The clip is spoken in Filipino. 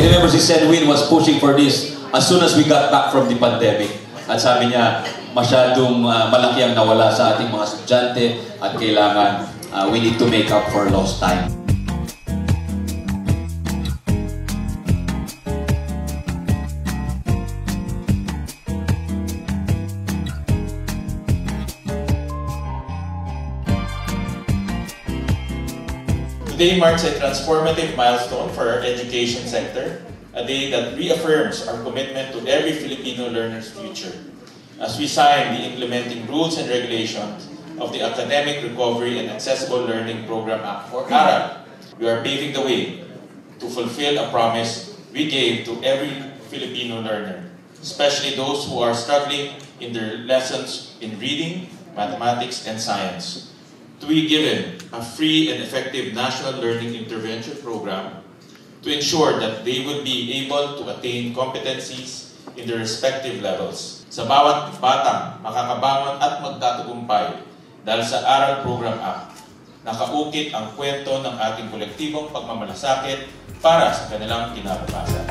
I remember si Senwin was pushing for this as soon as we got back from the pandemic. At sabi niya, masyadong malaki ang nawala sa ating mga estudyante at kailangan we need to make up for lost time. Today marks a transformative milestone for our education sector, a day that reaffirms our commitment to every Filipino learner's future. As we sign the Implementing Rules and Regulations of the Academic Recovery and Accessible Learning Program Act, or ARAP, we are paving the way to fulfill a promise we gave to every Filipino learner, especially those who are struggling in their lessons in reading, mathematics, and science, to be given a free and effective national learning intervention program to ensure that they will be able to attain competencies in their respective levels. Sa bawat batang makakabangon at magtatagumpay dahil sa ARAL Program Act, nakaukit ang kwento ng ating kolektibong pagmamalasakit para sa kanilang kinabukasan.